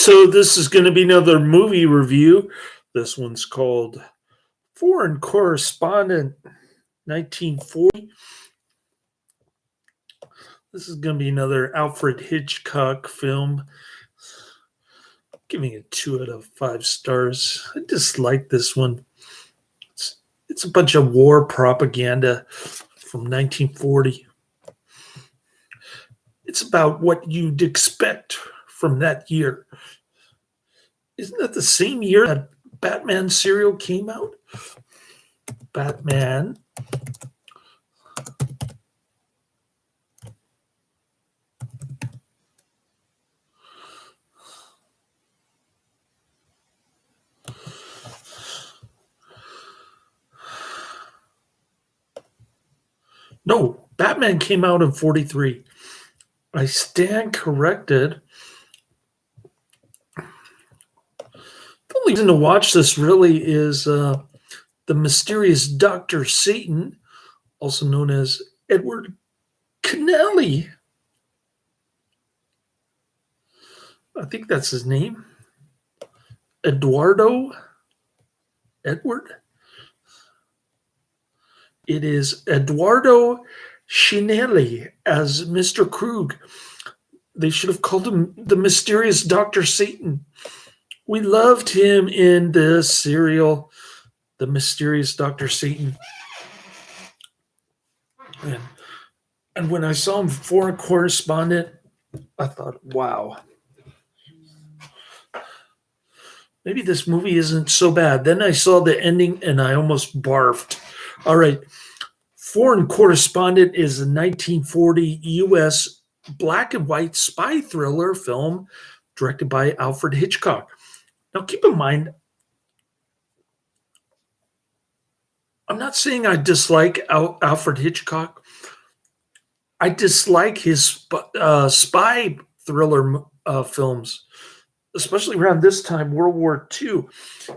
So this is going to be another movie review. This one's called Foreign Correspondent 1940. This is going to be another Alfred Hitchcock film. Giving it 2 out of 5 stars. I dislike this one. It's a bunch of war propaganda from 1940. It's about what you'd expect from that year. Isn't that the same year that Batman serial came out? Batman. No, Batman came out in 43. I stand corrected. The only reason to watch this really is the mysterious Dr. Satan, also known as Edward Ciannelli. I think that's his name. Eduardo? Edward? It is Eduardo Ciannelli as Mr. Krug. They should have called him the mysterious Dr. Satan. We loved him in this serial, The Mysterious Dr. Satan. And when I saw him Foreign Correspondent, I thought, wow. Maybe this movie isn't so bad. Then I saw the ending and I almost barfed. All right. Foreign Correspondent is a 1940 U.S. black and white spy thriller film directed by Alfred Hitchcock. Now, keep in mind, I'm not saying I dislike Alfred Hitchcock. I dislike his spy thriller films, especially around this time, World War II.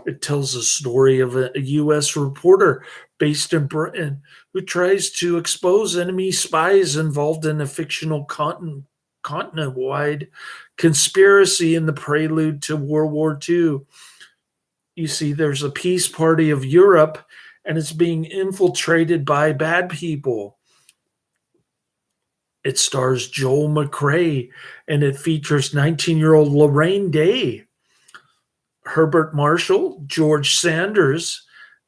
It tells the story of a U.S. reporter based in Britain who tries to expose enemy spies involved in a fictional continent-wide conspiracy in the prelude to World War II. You see, there's a peace party of Europe, and it's being infiltrated by bad people. It stars Joel McCrea, and it features 19-year-old Lorraine Day, Herbert Marshall, George Sanders,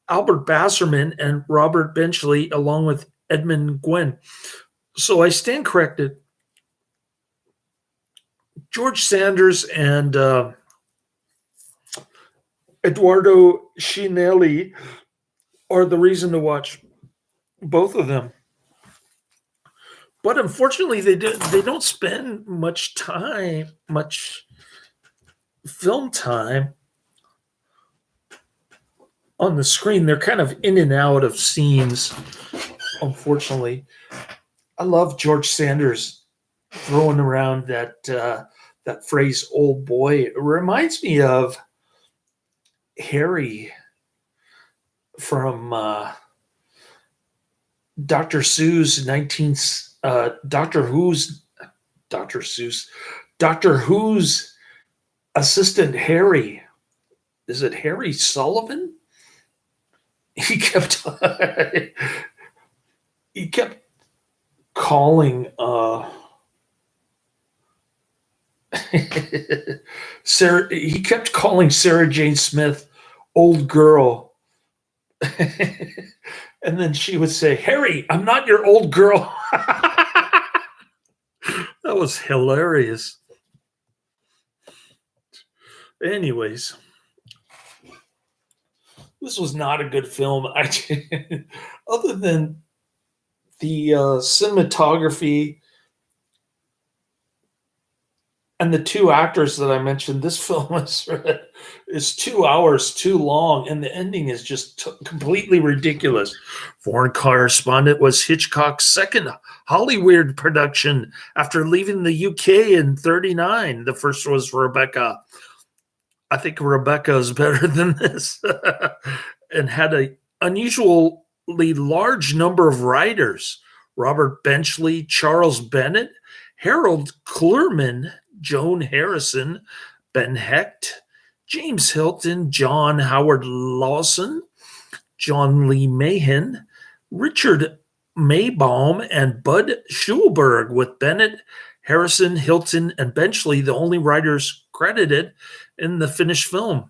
Albert Basserman, and Robert Benchley, along with Edmund Gwenn. So I stand corrected. George Sanders and Eduardo Ciannelli are the reason to watch both of them. But unfortunately, they don't spend much film time on the screen. They're kind of in and out of scenes, unfortunately. I love George Sanders throwing around that phrase, old boy. It reminds me of Harry from Dr. Seuss Doctor Who's assistant Harry. Is it Harry Sullivan? He kept calling Sarah. He kept calling Sarah Jane Smith old girl. And then she would say, Harry, I'm not your old girl. That was hilarious. Anyways, this was not a good film. Other than the cinematography and the 2 actors that I mentioned, this film is 2 hours too long, and the ending is just completely ridiculous. Foreign Correspondent was Hitchcock's second Hollywood production after leaving the UK in 1939. The first was Rebecca. I think Rebecca is better than this, and had an unusually large number of writers: Robert Benchley, Charles Bennett, Harold Clurman, Joan Harrison, Ben Hecht, James Hilton, John Howard Lawson, John Lee Mahan, Richard Maybaum, and Bud Schulberg, with Bennett, Harrison, Hilton, and Benchley the only writers credited in the finished film.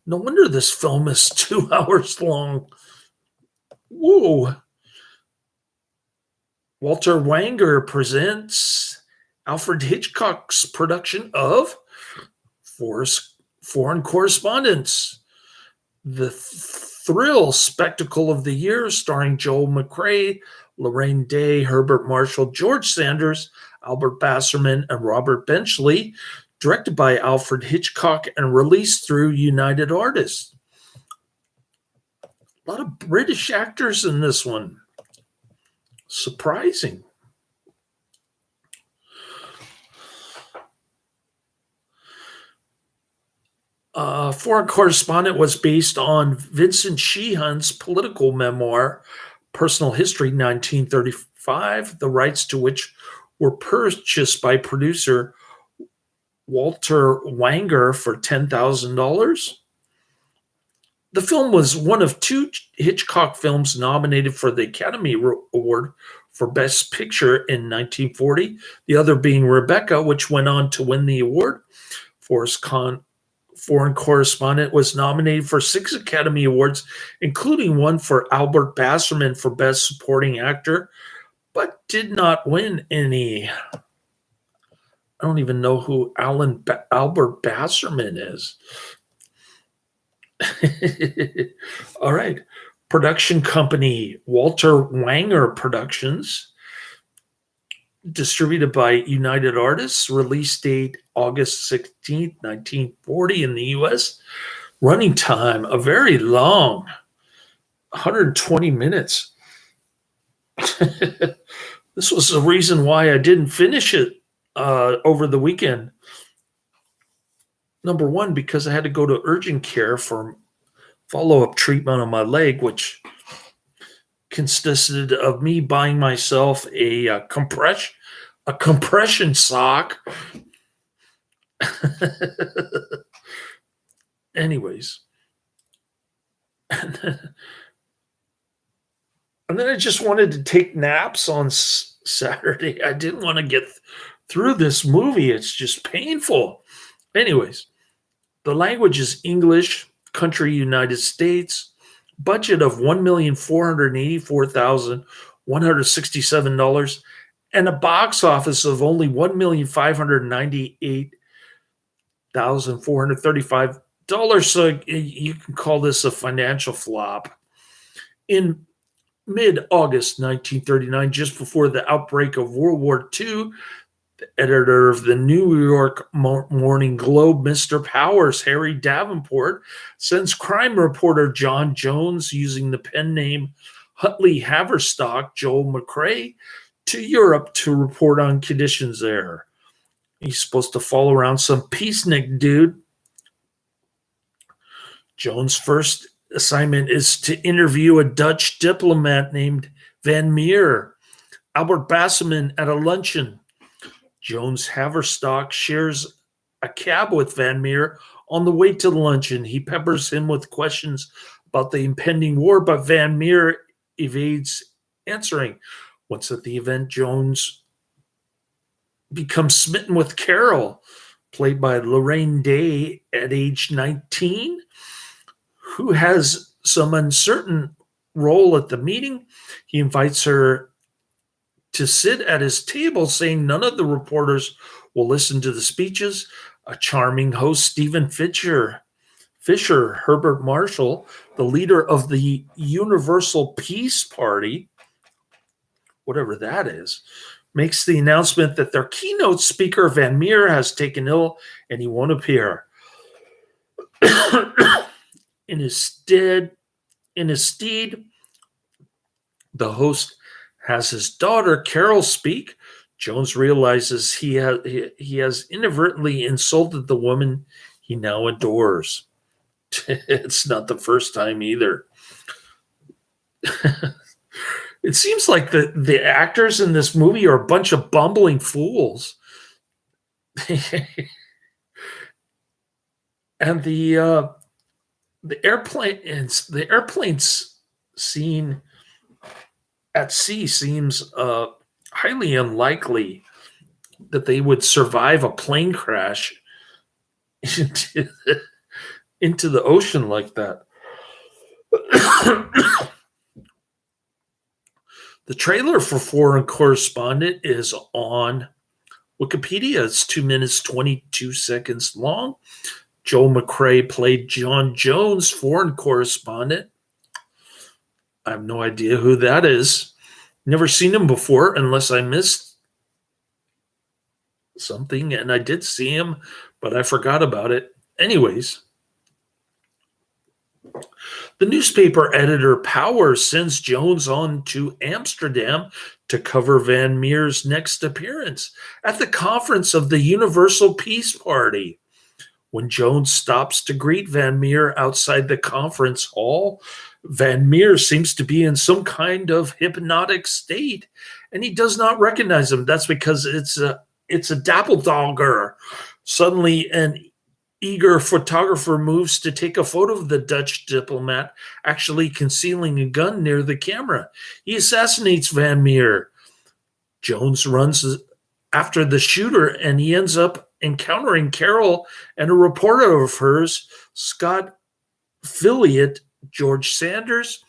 No wonder this film is 2 hours long. Whoa. Walter Wanger presents Alfred Hitchcock's production of Foreign Correspondence, the thrill spectacle of the year, starring Joel McCrea, Lorraine Day, Herbert Marshall, George Sanders, Albert Basserman, and Robert Benchley, directed by Alfred Hitchcock and released through United Artists. A lot of British actors in this one. Surprising. Foreign Correspondent was based on Vincent Sheehan's political memoir, Personal History, 1935, the rights to which were purchased by producer Walter Wanger for $10,000. The film was one of 2 Hitchcock films nominated for the Academy Award for Best Picture in 1940, the other being Rebecca, which went on to win the award. Foreign Correspondent was nominated for 6 Academy Awards, including one for Albert Basserman for Best Supporting Actor, but did not win any. I don't even know who Albert Basserman is. All right. Production company, Walter Wanger Productions. Distributed by United Artists. Release date August 16th, 1940 in the U.S. Running time, a very long, 120 minutes. This was the reason why I didn't finish it over the weekend. Number one, because I had to go to urgent care for follow-up treatment on my leg, which consisted of me buying myself a compression sock. Anyways. And then I just wanted to take naps on Saturday. I didn't want to get through this movie. It's just painful. Anyways, the language is English, country United States, budget of $1,484,167, and a box office of only $1,598,435. So you can call this a financial flop. In mid-August 1939, just before the outbreak of World War II, the editor of the New York Morning Globe, Mr. Powers, Harry Davenport, sends crime reporter John Jones, using the pen name Huntley Haverstock, Joel McCrea, to Europe to report on conditions there. He's supposed to follow around some peacenik dude. Jones' first assignment is to interview a Dutch diplomat named Van Meer, Albert Basserman, at a luncheon. Jones Haverstock shares a cab with Van Meer on the way to the luncheon. He peppers him with questions about the impending war, but Van Meer evades answering. Once at the event, Jones becomes smitten with Carol, played by Lorraine Day at age 19, who has some uncertain role at the meeting. He invites her to sit at his table, saying none of the reporters will listen to the speeches. A charming host, Stephen Fisher, Herbert Marshall, the leader of the Universal Peace Party, whatever that is, makes the announcement that their keynote speaker, Van Meer, has taken ill and he won't appear. In his stead, the host has his daughter Carol speak. Jones realizes he has inadvertently insulted the woman he now adores. It's not the first time either. It seems like the actors in this movie are a bunch of bumbling fools. And the airplanes scene at sea seems highly unlikely that they would survive a plane crash into, into the ocean like that. The trailer for Foreign Correspondent is on Wikipedia. It's 2 minutes 22 seconds long. Joel McCrea played John Jones, Foreign Correspondent. I have no idea who that is. Never seen him before, unless I missed something, and I did see him, but I forgot about it. Anyways, the newspaper editor Powers sends Jones on to Amsterdam to cover Van Meer's next appearance at the conference of the Universal Peace Party. When Jones stops to greet Van Meer outside the conference hall, Van Meer seems to be in some kind of hypnotic state, and he does not recognize him. That's because it's a Dappeldogger. Suddenly, an eager photographer moves to take a photo of the Dutch diplomat, actually concealing a gun near the camera. He assassinates Van Meer. Jones runs after the shooter, and he ends up encountering Carol and a reporter of hers, Scott Filliot, George Sanders.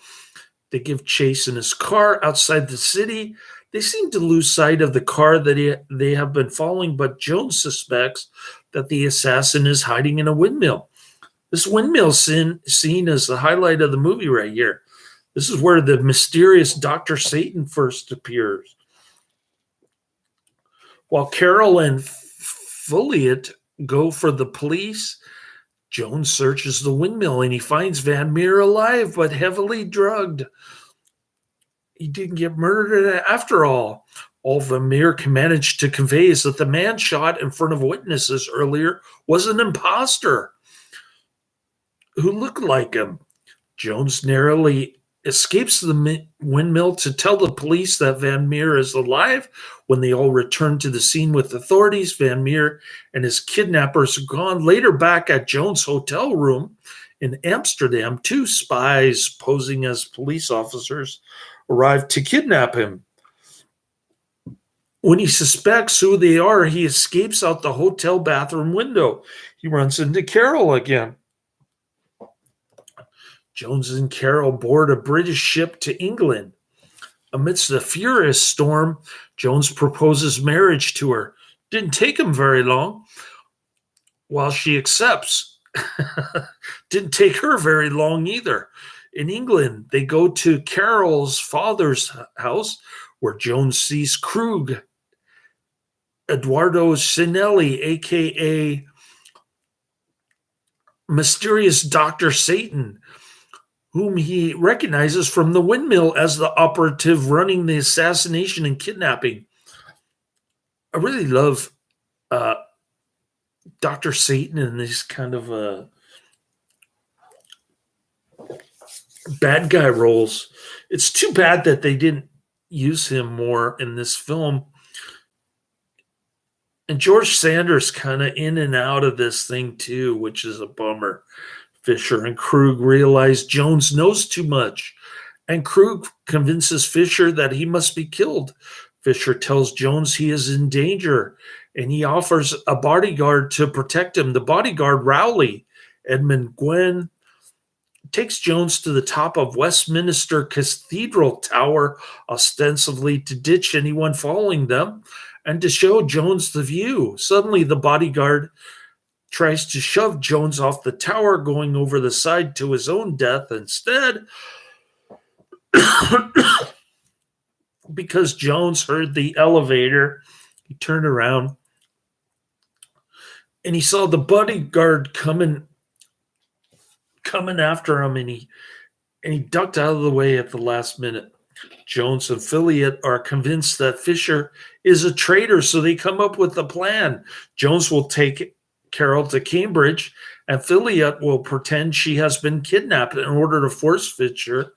They give chase in his car outside the city. They seem to lose sight of the car that they have been following, but Jones suspects that the assassin is hiding in a windmill. This windmill scene is the highlight of the movie right here. This is where the mysterious Dr. Satan first appears. While Carol and Filliot go for the police, Jones searches the windmill and he finds Van Meer alive but heavily drugged. He didn't get murdered after all. All Van Meer can manage to convey is that the man shot in front of witnesses earlier was an imposter who looked like him. Jones narrowly escapes the windmill to tell the police that Van Meer is alive. When they all return to the scene with authorities, Van Meer and his kidnappers are gone. Later, back at Jones' hotel room in Amsterdam, two spies posing as police officers arrive to kidnap him. When he suspects who they are, he escapes out the hotel bathroom window. He runs into Carol again. Jones and Carol board a British ship to England. Amidst a furious storm, Jones proposes marriage to her. Didn't take him very long. While she accepts, didn't take her very long either. In England, they go to Carol's father's house, where Jones sees Krug, Eduardo Ciannelli, a.k.a. Mysterious Dr. Satan, whom he recognizes from the windmill as the operative running the assassination and kidnapping. I really love Dr. Satan in these kind of bad guy roles. It's too bad that they didn't use him more in this film. And George Sanders kind of in and out of this thing too, which is a bummer. Fisher and Krug realize Jones knows too much, and Krug convinces Fisher that he must be killed. Fisher tells Jones he is in danger, and he offers a bodyguard to protect him. The bodyguard, Rowley, Edmund Gwen, takes Jones to the top of Westminster Cathedral Tower, ostensibly to ditch anyone following them and to show Jones the view. Suddenly, the bodyguard tries to shove Jones off the tower, going over the side to his own death instead. Because Jones heard the elevator, he turned around and he saw the bodyguard coming after him, and he ducked out of the way at the last minute. Jones and Filliot are convinced that Fisher is a traitor, so they come up with a plan. Jones will take Carol to Cambridge, and Filliot will pretend she has been kidnapped in order to force Fisher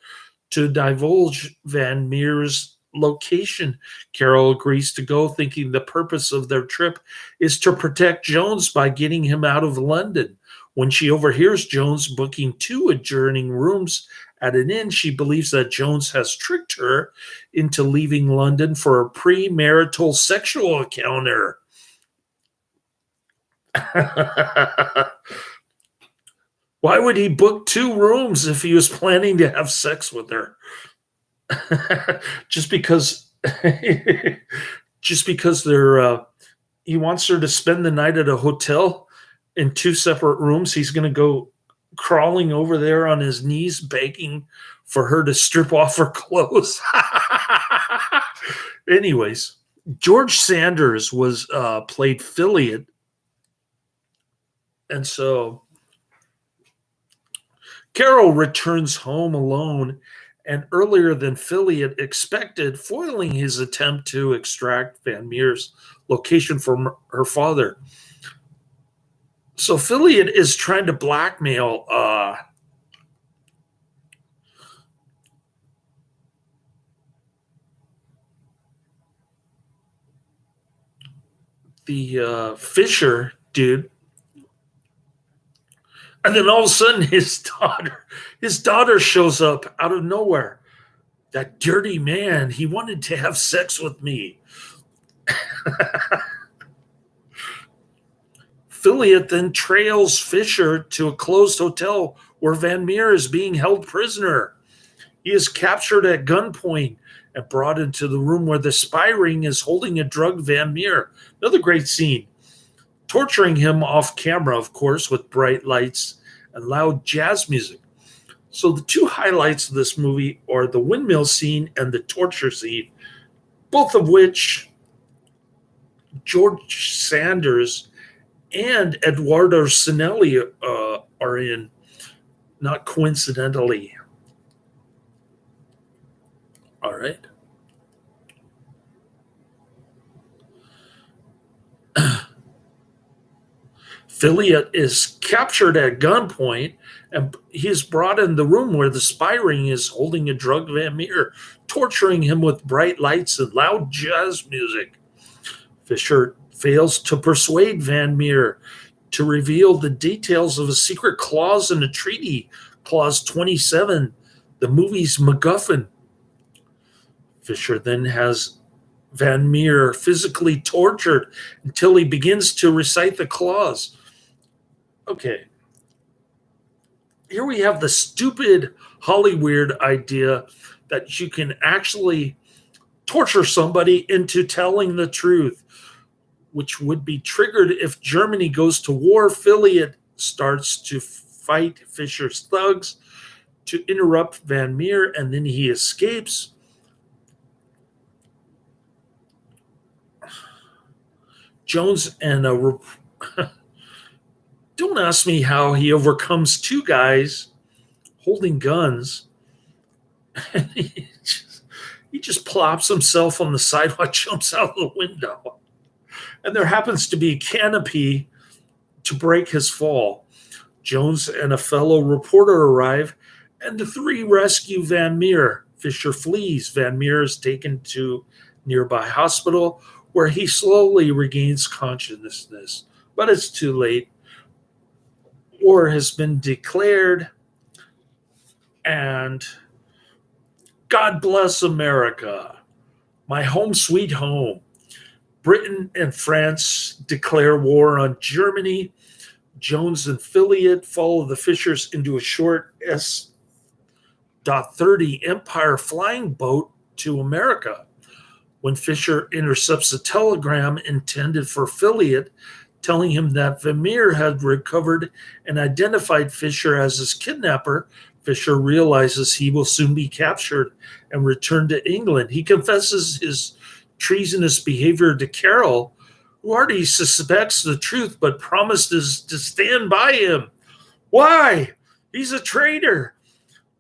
to divulge Van Meer's location. Carol agrees to go, thinking the purpose of their trip is to protect Jones by getting him out of London. When she overhears Jones booking two adjoining rooms at an inn, she believes that Jones has tricked her into leaving London for a premarital sexual encounter. Why would he book two rooms if he was planning to have sex with her? just because just because he wants her to spend the night at a hotel in two separate rooms, he's going to go crawling over there on his knees begging for her to strip off her clothes. Anyways, George Sanders was played Philiot, and so Carol returns home alone and earlier than Philiot expected, foiling his attempt to extract Van Meer's location from her father. So Philiot is trying to blackmail the Fisher dude. And then all of a sudden his daughter shows up out of nowhere. That dirty man, he wanted to have sex with me. Philiot then trails Fisher to a closed hotel where Van Meer is being held prisoner. He is captured at gunpoint and brought into the room where the spy ring is holding a drugged Van Meer. Another great scene. Torturing him off camera, of course, with bright lights and loud jazz music. So the two highlights of this movie are the windmill scene and the torture scene, both of which George Sanders and Eduardo Ciannelli are in, not coincidentally. All right. Philiot is captured at gunpoint and he is brought in the room where the spy ring is holding a drugged Van Meer, torturing him with bright lights and loud jazz music. Fisher fails to persuade Van Meer to reveal the details of a secret clause in a treaty, Clause 27, the movie's MacGuffin. Fisher then has Van Meer physically tortured until he begins to recite the clause. Okay. Here we have the stupid Hollywood idea that you can actually torture somebody into telling the truth, which would be triggered if Germany goes to war. Philiot starts to fight Fisher's thugs to interrupt Van Meer, and then he escapes. Jones and don't ask me how he overcomes two guys holding guns. he just plops himself on the sidewalk, jumps out of the window. And there happens to be a canopy to break his fall. Jones and a fellow reporter arrive, and the three rescue Van Meer. Fisher flees. Van Meer is taken to nearby hospital, where he slowly regains consciousness. But it's too late. War has been declared, and God bless America, my home sweet home. Britain and France declare war on Germany. Jones and Philiot follow the Fishers into a short S-30 Empire flying boat to America. When Fisher intercepts a telegram intended for Philiot, telling him that Van Meer had recovered and identified Fisher as his kidnapper, Fisher realizes he will soon be captured and returned to England. He confesses his treasonous behavior to Carol, who already suspects the truth but promises to stand by him. Why? He's a traitor.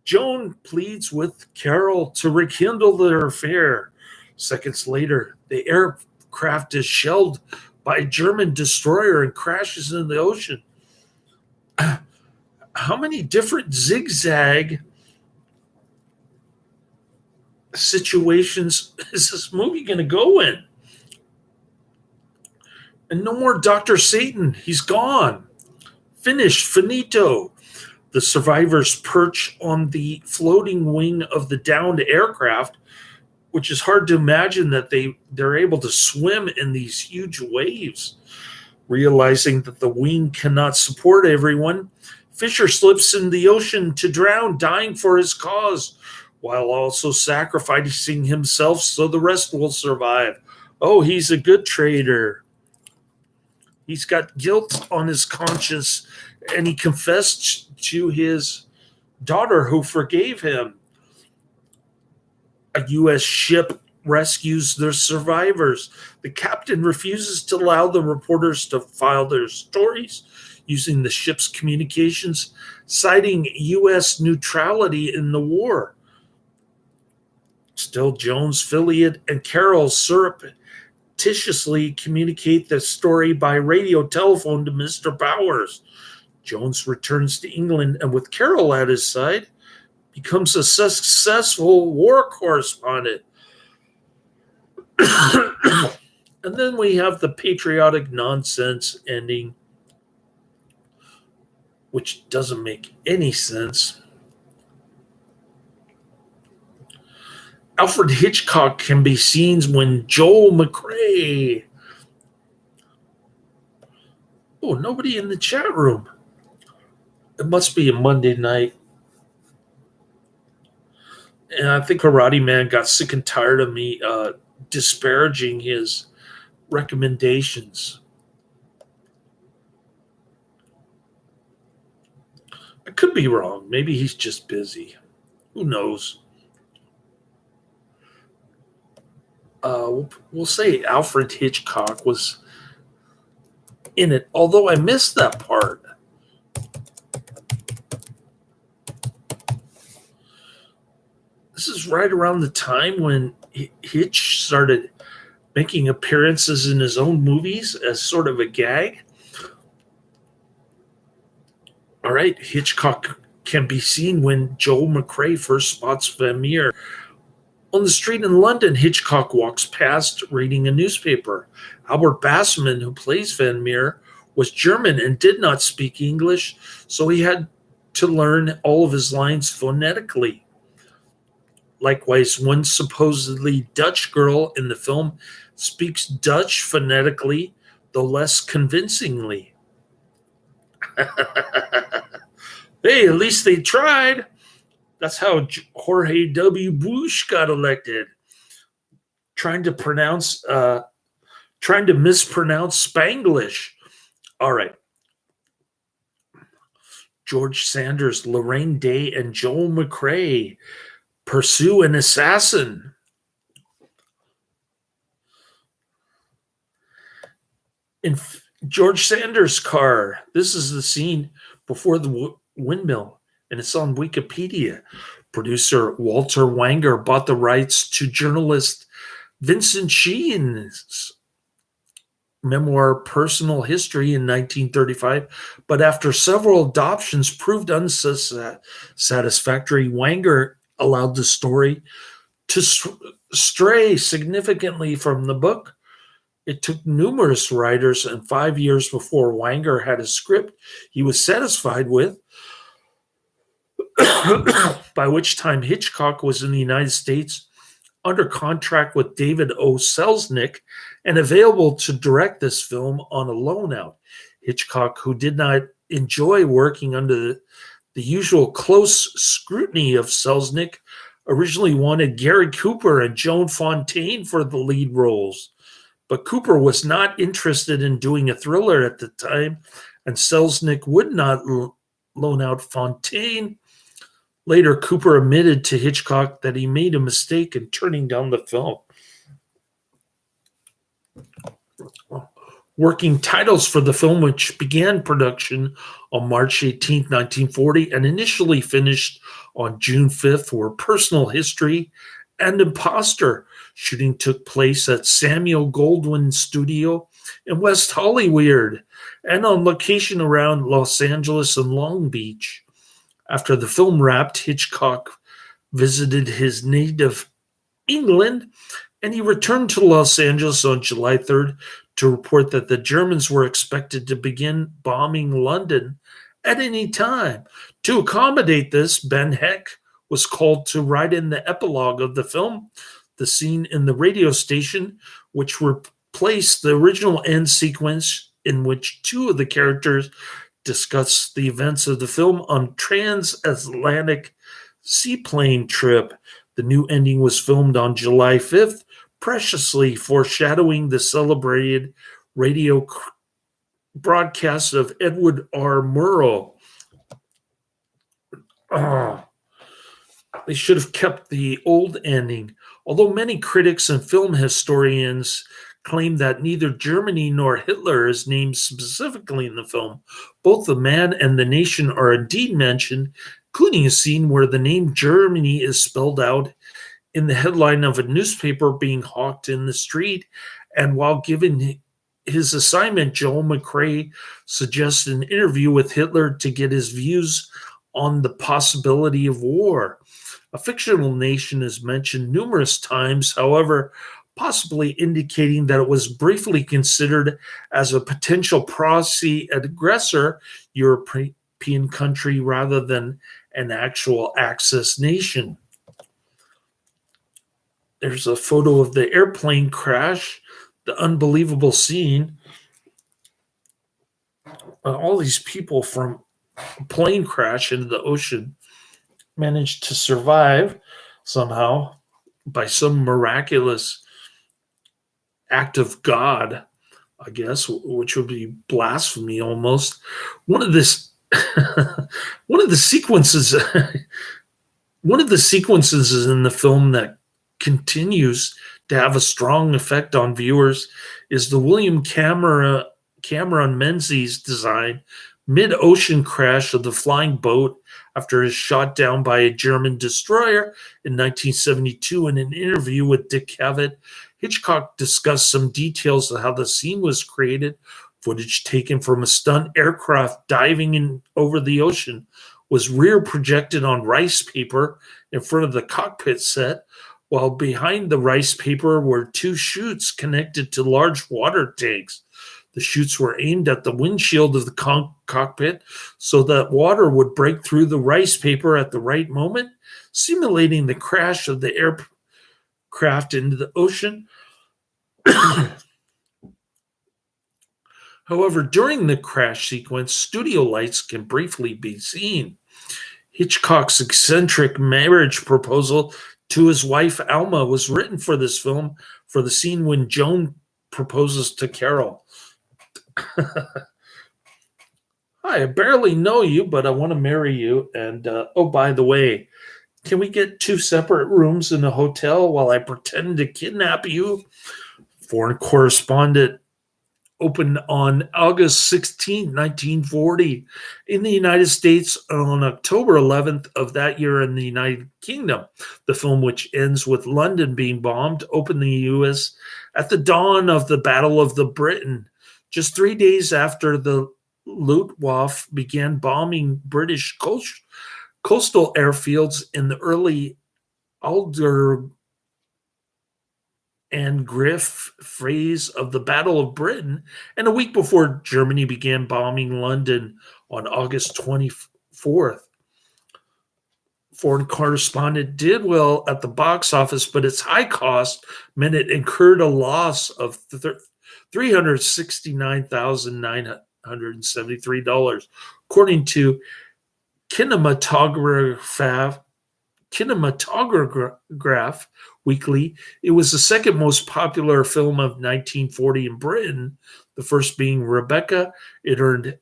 Joan pleads with Carol to rekindle their affair. Seconds later, the aircraft is shelled by a German destroyer and crashes in the ocean. How many different zigzag situations is this movie going to go in? And no more Dr. Satan. He's gone. Finished. Finito. The survivors perch on the floating wing of the downed aircraft, which is hard to imagine that they're able to swim in these huge waves. Realizing that the wing cannot support everyone, Fisher slips in the ocean to drown, dying for his cause, while also sacrificing himself so the rest will survive. Oh, he's a good traitor. He's got guilt on his conscience, and he confessed to his daughter who forgave him. A U.S. ship rescues the survivors. The captain refuses to allow the reporters to file their stories using the ship's communications, citing U.S. neutrality in the war. Still, Jones, Filliot, and Carroll surreptitiously communicate the story by radio telephone to Mr. Bowers. Jones returns to England and, with Carroll at his side, becomes a successful war correspondent. And then we have the patriotic nonsense ending, which doesn't make any sense. Alfred Hitchcock can be seen when Joel McCrea. Oh, nobody in the chat room. It must be a Monday night. And I think Karate Man got sick and tired of me disparaging his recommendations. I could be wrong. Maybe he's just busy. Who knows? We'll say Alfred Hitchcock was in it, although I missed that part. This is right around the time when Hitch started making appearances in his own movies as sort of a gag. All right, Hitchcock can be seen when Joel McCrea first spots Van Meer. On the street in London, Hitchcock walks past reading a newspaper. Albert Bassman, who plays Van Meer, was German and did not speak English, so he had to learn all of his lines phonetically. Likewise, one supposedly Dutch girl in the film speaks Dutch phonetically, though less convincingly. Hey, at least they tried. That's how Jorge W. Bush got elected. Trying to mispronounce Spanglish. All right. George Sanders, Lorraine Day, and Joel McCrea pursue an assassin. In George Sanders' car, this is the scene before the windmill, and it's on Wikipedia. Producer Walter Wanger bought the rights to journalist Vincent Sheen's memoir Personal History in 1935, but after several adoptions proved unsatisfactory, Wanger allowed the story to stray significantly from the book. It took numerous writers and 5 years before Wanger had a script he was satisfied with, by which time Hitchcock was in the United States under contract with David O. Selznick and available to direct this film on a loan out. Hitchcock, who did not enjoy working under the usual close scrutiny of Selznick, originally wanted Gary Cooper and Joan Fontaine for the lead roles. But Cooper was not interested in doing a thriller at the time, and Selznick would not loan out Fontaine. Later, Cooper admitted to Hitchcock that he made a mistake in turning down the film. Working titles for the film, which began production on March 18, 1940, and initially finished on June 5th, were Personal History and Imposter. Shooting took place at Samuel Goldwyn's studio in West Hollywood and on location around Los Angeles and Long Beach. After the film wrapped, Hitchcock visited his native England, and he returned to Los Angeles on July 3rd to report that the Germans were expected to begin bombing London at any time. To accommodate this, Ben Heck was called to write in the epilogue of the film, the scene in the radio station, which replaced the original end sequence in which two of the characters discuss the events of the film on transatlantic seaplane trip. The new ending was filmed on July 5th, preciously foreshadowing the celebrated radio broadcast of Edward R. Murrow. They should have kept the old ending. Although many critics and film historians claim that neither Germany nor Hitler is named specifically in the film, both the man and the nation are indeed mentioned, including a scene where the name Germany is spelled out in the headline of a newspaper being hawked in the street. And while given his assignment, Joel McCrea suggests an interview with Hitler to get his views on the possibility of war. A fictional nation is mentioned numerous times, however, possibly indicating that it was briefly considered as a potential proxy aggressor European country rather than an actual Axis nation. There's a photo of the airplane crash, the unbelievable scene. All these people from a plane crash into the ocean managed to survive somehow by some miraculous act of God, I guess, which would be blasphemy almost. One of the sequences in the film that continues to have a strong effect on viewers is the William Cameron Menzies design mid-ocean crash of the flying boat after it was shot down by a German destroyer in 1972. In an interview with Dick Cavett, Hitchcock discussed some details of how the scene was created. Footage taken from a stunt aircraft diving in over the ocean was rear projected on rice paper in front of the cockpit set, while behind the rice paper were two chutes connected to large water tanks. The chutes were aimed at the windshield of the cockpit so that water would break through the rice paper at the right moment, simulating the crash of the aircraft into the ocean. However, during the crash sequence, studio lights can briefly be seen. Hitchcock's eccentric marriage proposal to his wife Alma was written for this film for the scene when Joan proposes to Carol. Hi, I barely know you, but I want to marry you. And oh, by the way, can we get 2 separate rooms in a hotel while I pretend to kidnap you? Foreign Correspondent opened on August 16, 1940 in the United States, on October 11th of that year in the United Kingdom. The film, which ends with London being bombed, opened in the U.S. at the dawn of the Battle of the Britain, just 3 days after the Luftwaffe began bombing British coastal airfields in the early Alder and Griff phase of the Battle of Britain, and a week before Germany began bombing London on August 24th. Foreign Correspondent did well at the box office, but its high cost meant it incurred a loss of $369,973, according to Kinematograph Weekly. It was the second most popular film of 1940 in Britain, the first being Rebecca. It earned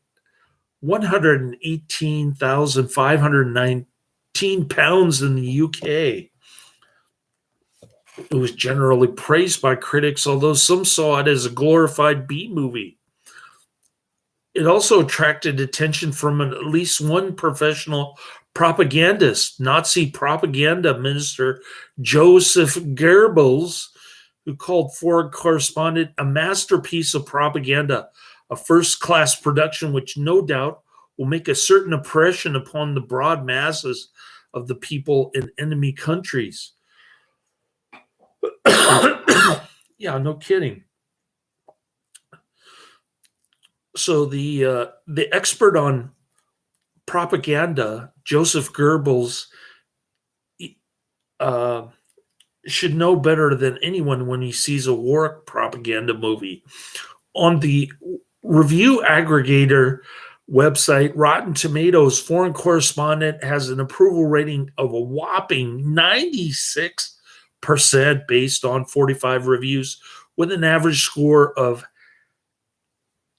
£118,519 in the UK. It was generally praised by critics, although some saw it as a glorified B movie. It also attracted attention from at least one professional propagandist, Nazi propaganda minister Joseph Goebbels, who called Foreign Correspondent a masterpiece of propaganda, a first-class production which no doubt will make a certain impression upon the broad masses of the people in enemy countries. Yeah, no kidding. So the expert on propaganda, Joseph Goebbels, uh, should know better than anyone when he sees a war propaganda movie. On the review aggregator website, Rotten Tomatoes, Foreign Correspondent has an approval rating of a whopping 96% based on 45 reviews, with an average score of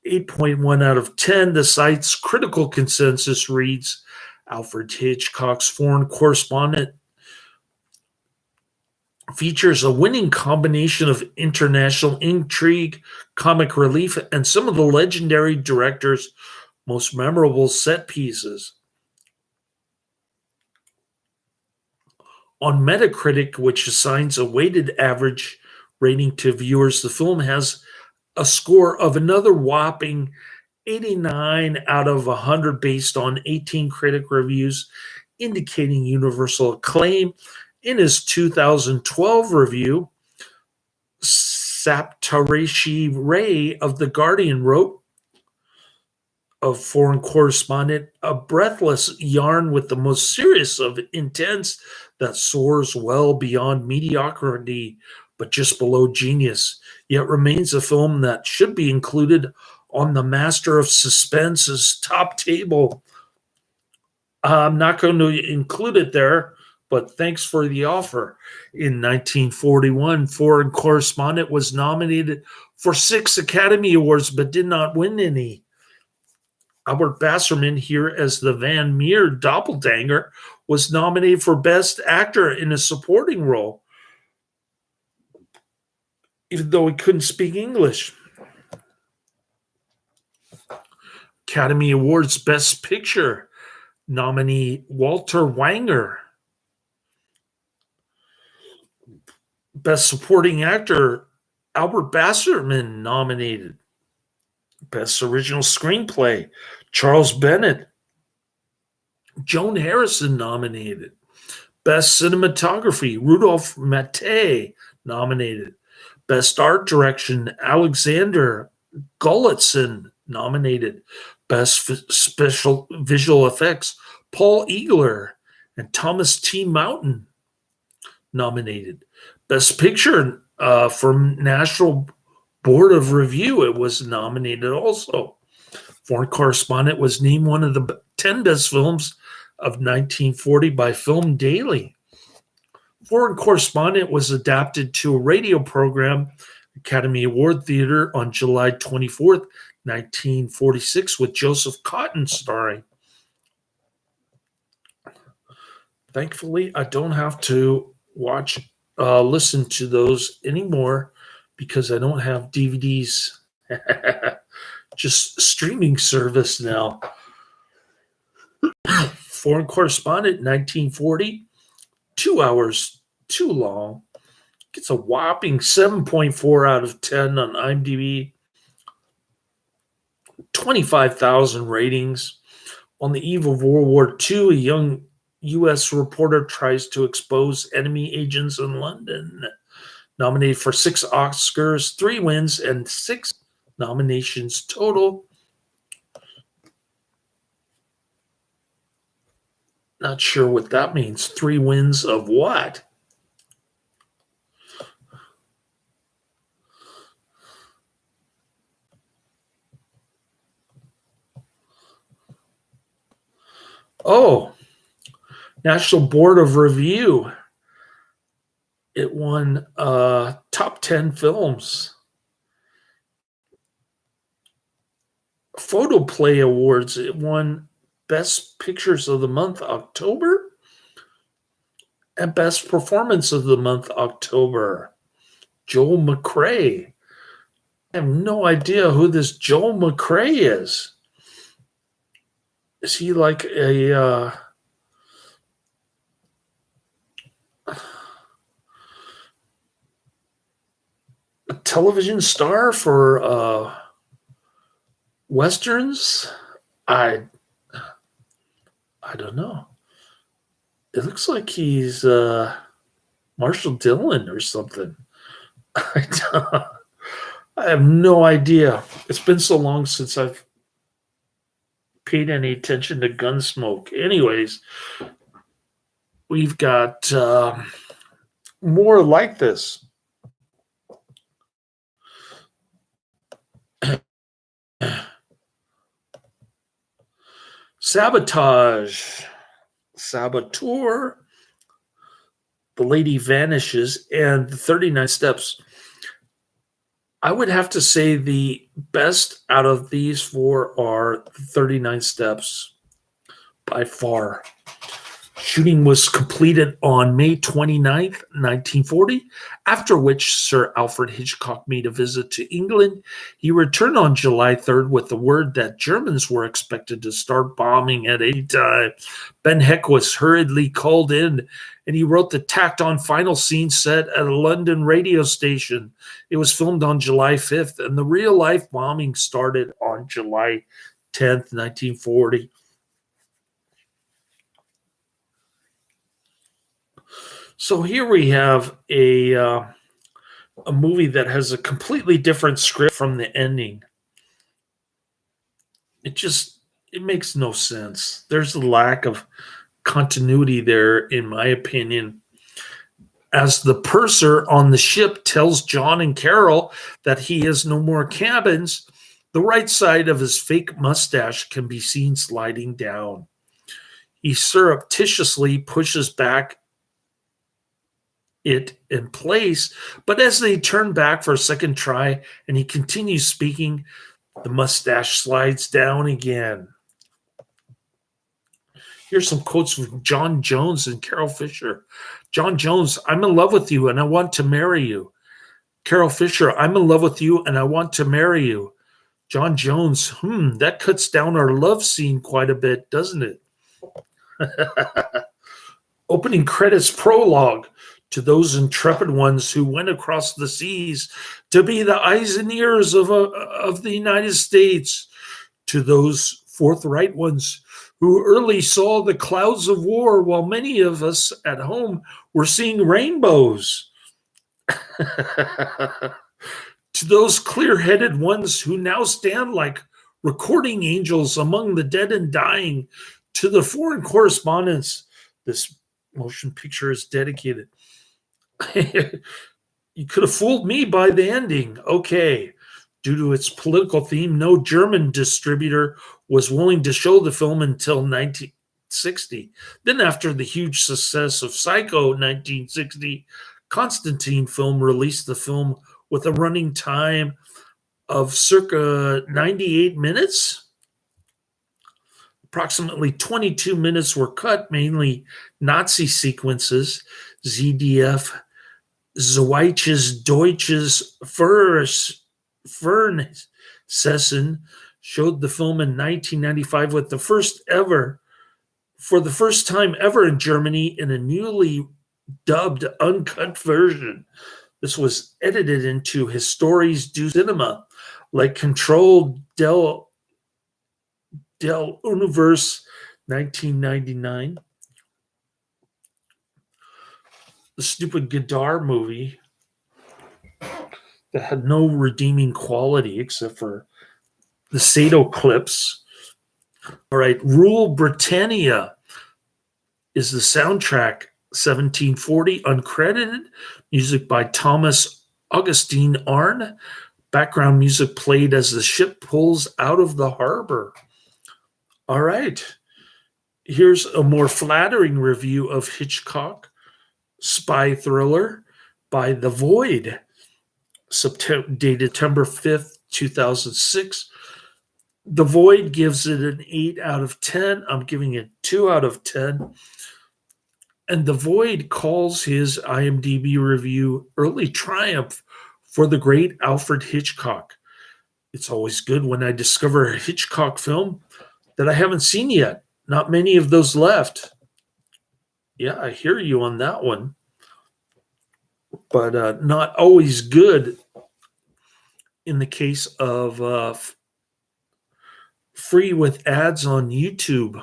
8.1 out of 10. The site's critical consensus reads Alfred Hitchcock's Foreign Correspondent features a winning combination of international intrigue, comic relief, and some of the legendary director's most memorable set pieces. On Metacritic, which assigns a weighted average rating to viewers, the film has a score of another whopping 89 out of 100 based on 18 critic reviews, indicating universal acclaim. In his 2012 review, Saptareshi Ray of The Guardian wrote of Foreign Correspondent, a breathless yarn with the most serious of intents that soars well beyond mediocrity but just below genius, yet remains a film that should be included on the Master of Suspense's top table. I'm not going to include it there, but thanks for the offer. In 1941, Foreign Correspondent was nominated for 6 Academy Awards but did not win any. Albert Basserman, here as the Van Meer doppelganger, was nominated for Best Actor in a Supporting Role, even though he couldn't speak English. Academy Awards Best Picture nominee Walter Wanger. Best Supporting Actor Albert Basserman nominated. Best Original Screenplay Charles Bennett. Joan Harrison nominated. Best Cinematography Rudolph Maté nominated. Best Art Direction Alexander Gullitzson nominated. Best Special Visual Effects Paul Eagler and Thomas T. Mountain nominated. Best Picture from National Board of Review, it was nominated also. Foreign Correspondent was named one of the 10 best films of 1940 by Film Daily. Foreign Correspondent was adapted to a radio program, Academy Award Theater, on July 24th, 1946, with Joseph Cotten starring. Thankfully, I don't have to listen to those anymore because I don't have DVDs. Just streaming service now. Foreign Correspondent, 1940, 2 hours too long. Gets a whopping 7.4 out of 10 on IMDb. 25,000 ratings. On the eve of World War II, a young U.S. reporter tries to expose enemy agents in London. Nominated for 6 Oscars, 3 wins, and 6 nominations total. Not sure what that means. 3 wins of what? Oh, National Board of Review. It won top 10 films. Photoplay Awards. It won Best Pictures of the Month, October, and Best Performance of the Month, October. Joel McCrea. I have no idea who this Joel McCrea is. Is he like a television star for Westerns? I don't know. It looks like he's Marshall Dillon or something. I have no idea. It's been so long since I've paid any attention to Gunsmoke. Anyways, we've got more like this. Sabotage. Saboteur. The Lady Vanishes, and the 39 Steps. I would have to say the best out of these four are the 39 Steps by far. Shooting was completed on May 29th, 1940, after which Sir Alfred Hitchcock made a visit to England. He returned on July 3rd with the word that Germans were expected to start bombing at any time. Ben Heck was hurriedly called in, and he wrote the tacked-on final scene set at a London radio station. It was filmed on July 5th, and the real-life bombing started on July 10th, 1940. So here we have a movie that has a completely different script from the ending. It makes no sense. There's a lack of continuity there, in my opinion. As the purser on the ship tells John and Carol that he has no more cabins, the right side of his fake mustache can be seen sliding down. He surreptitiously pushes back it in place, but as they turn back for a second try and he continues speaking, the mustache slides down again. Here's some quotes from John Jones and Carol Fisher. John Jones, I'm in love with you and I want to marry you. Carol Fisher, I'm in love with you and I want to marry you. John Jones, that cuts down our love scene quite a bit, doesn't it? Opening credits prologue. To those intrepid ones who went across the seas to be the eyes and ears of the United States, to those forthright ones who early saw the clouds of war while many of us at home were seeing rainbows, to those clear-headed ones who now stand like recording angels among the dead and dying, to the foreign correspondents this motion picture is dedicated. You could have fooled me by the ending. Okay. Due to its political theme, no German distributor was willing to show the film until 1960. Then, after the huge success of Psycho 1960, Constantine Film released the film with a running time of circa 98 minutes. Approximately 22 minutes were cut, mainly Nazi sequences. ZDF Zweites Deutsches Fernsehen showed the film in 1995 with for the first time ever in Germany in a newly dubbed uncut version. This was edited into Histories du Cinema, like Control del Universe 1999. The stupid Godard movie that had no redeeming quality except for the Sato clips. All right, Rule Britannia is the soundtrack, 1740, uncredited. Music by Thomas Augustine Arne. Background music played as the ship pulls out of the harbor. All right, here's a more flattering review of Hitchcock spy thriller by The Void, dated September 5th, 2006. The Void gives it an 8 out of 10. I'm giving it 2 out of 10. And The Void calls his IMDb review early triumph for the great Alfred Hitchcock. It's always good when I discover a Hitchcock film that I haven't seen yet. Not many of those left. Yeah, I hear you on that one. But not always good in the case of free with ads on YouTube.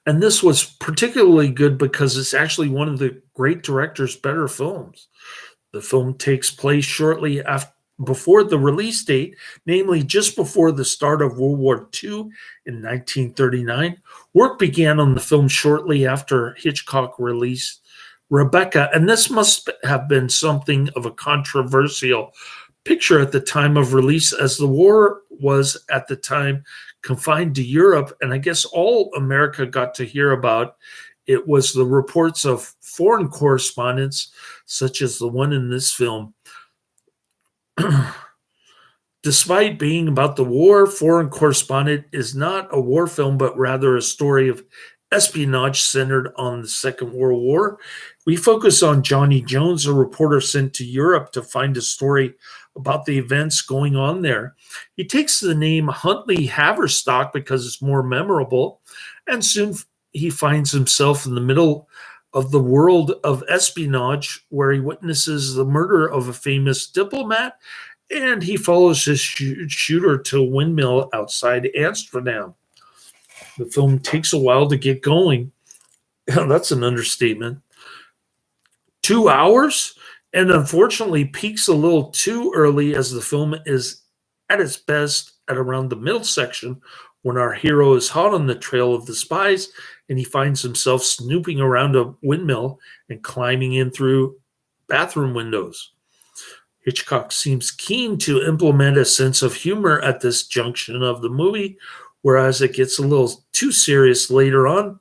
And this was particularly good because it's actually one of the great director's better films. The film takes place shortly after before the release date, namely just before the start of World War II in 1939. Work began on the film shortly after Hitchcock released Rebecca, and this must have been something of a controversial picture at the time of release, as the war was at the time confined to Europe, and I guess all America got to hear about it was the reports of foreign correspondents, such as the one in this film. Despite being about the war, Foreign Correspondent is not a war film, but rather a story of espionage centered on the Second World War. We focus on Johnny Jones, a reporter sent to Europe to find a story about the events going on there. He takes the name Huntley Haverstock because it's more memorable, and soon he finds himself in the middle of the world of espionage, where he witnesses the murder of a famous diplomat, and he follows his shooter to a windmill outside Amsterdam. The film takes a while to get going. That's an understatement. 2 hours, and unfortunately peaks a little too early, as the film is at its best at around the middle section, when our hero is hot on the trail of the spies and he finds himself snooping around a windmill and climbing in through bathroom windows. Hitchcock seems keen to implement a sense of humor at this junction of the movie, whereas it gets a little too serious later on,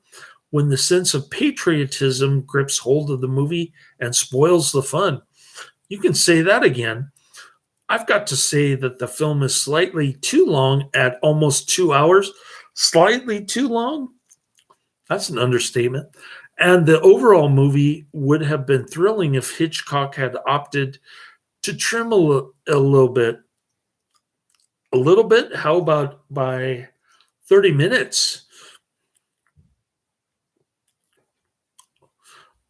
when the sense of patriotism grips hold of the movie and spoils the fun. You can say that again. I've got to say that the film is slightly too long at almost 2 hours. Slightly too long? That's an understatement. And the overall movie would have been thrilling if Hitchcock had opted to trim a little bit. A little bit? How about by 30 minutes?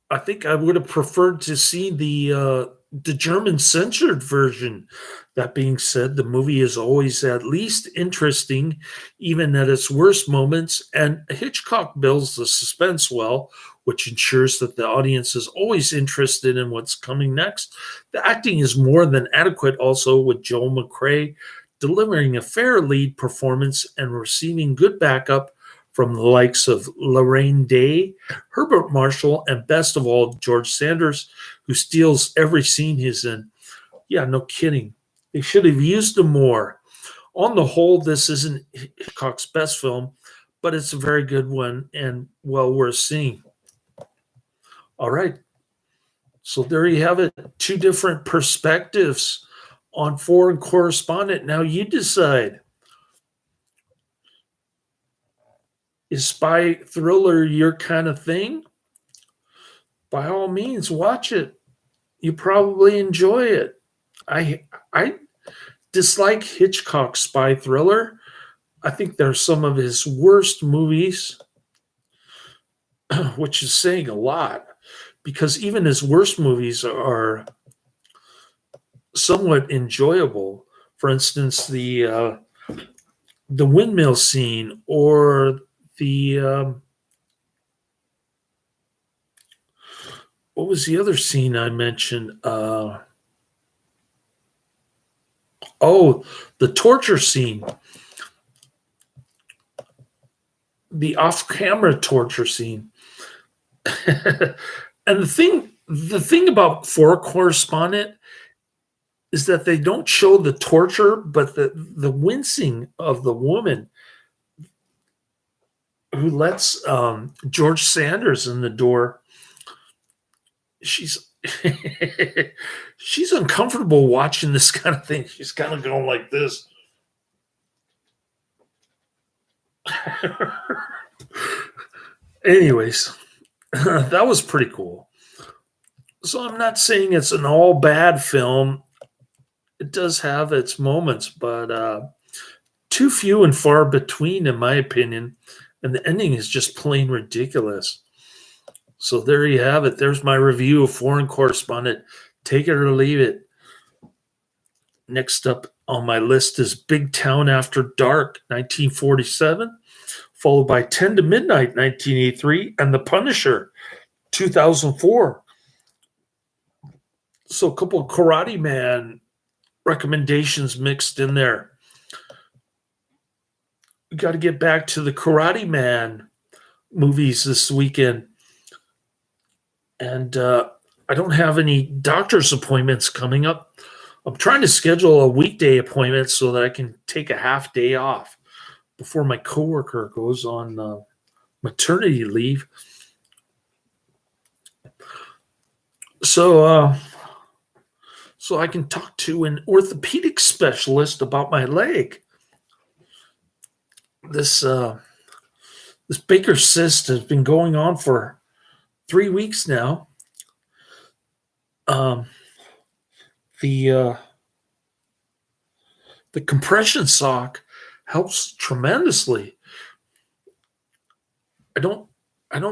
I think I would have preferred to see the German censored version. That being said, the movie is always at least interesting, even at its worst moments, and Hitchcock builds the suspense well, which ensures that the audience is always interested in what's coming next. The acting is more than adequate, also, with Joel McCrea delivering a fair lead performance and receiving good backup from the likes of Lorraine Day, Herbert Marshall, and best of all, George Sanders, who steals every scene he's in. Yeah, no kidding. They should have used him more. On the whole, this isn't Hitchcock's best film, but it's a very good one and well worth seeing. All right. So there you have it. Two different perspectives on Foreign Correspondent. Now you decide. Is spy thriller your kind of thing? By all means, watch it. You probably enjoy it. I dislike Hitchcock's spy thriller. I think they're some of his worst movies, which is saying a lot, because even his worst movies are somewhat enjoyable. For instance, the windmill scene, or the what was the other scene I mentioned? The torture scene, the off-camera torture scene. And the thing about For Correspondent is that they don't show the torture, but the wincing of the woman who lets George Sanders in the door. She's she's uncomfortable watching this kind of thing. She's kind of going like this. Anyways, that was pretty cool. So I'm not saying it's an all bad film. It does have its moments, but too few and far between, in my opinion. And the ending is just plain ridiculous. So there you have it. There's my review of Foreign Correspondent. Take it or leave it. Next up on my list is Big Town After Dark, 1947. followed by 10 to Midnight, 1983, and The Punisher, 2004. So a couple of Karate Man recommendations mixed in there. We got to get back to the Karate Man movies this weekend. And I don't have any doctor's appointments coming up. I'm trying to schedule a weekday appointment so that I can take a half day off before my coworker goes on maternity leave. So I can talk to an orthopedic specialist about my leg. This Baker cyst has been going on for 3 weeks now. The compression sock helps tremendously. I don't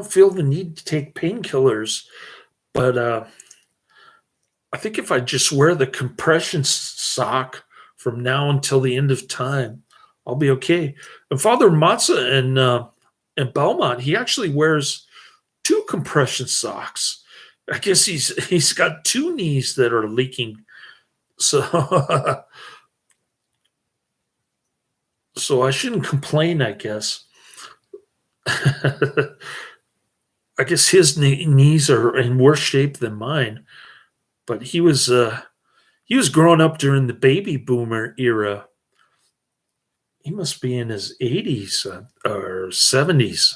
feel the need to take painkillers, but I think if I just wear the compression sock from now until the end of time, I'll be okay. And Father Matzah in Belmont, he actually wears 2 compression socks. I guess he's got 2 knees that are leaking. So so I shouldn't complain, I guess. I guess his knees are in worse shape than mine. But he was growing up during the baby boomer era. He must be in his 80s or 70s.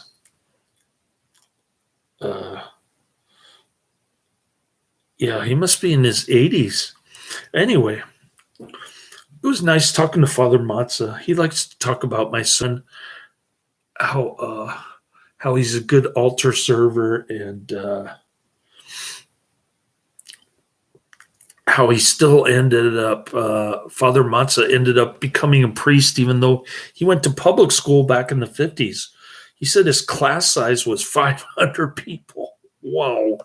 Yeah, he must be in his 80s. Anyway, it was nice talking to Father Matzah. He likes to talk about my son, how he's a good altar server, and how he still ended up, Father Matzah ended up becoming a priest, even though he went to public school back in the 50s. He said his class size was 500 people. Wow.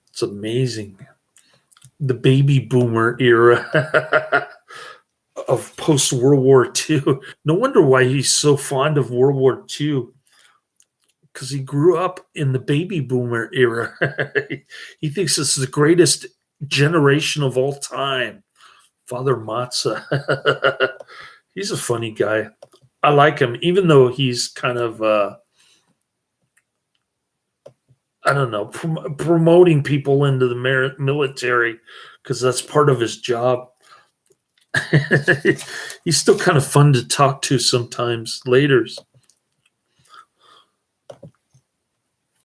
It's amazing. The baby boomer era of post-World War II. No wonder why he's so fond of World War II, because he grew up in the baby boomer era. He thinks this is the greatest generation of all time. Father Matzah. He's a funny guy. I like him, even though he's kind of, I don't know, promoting people into the military, because that's part of his job. He's still kind of fun to talk to sometimes, later.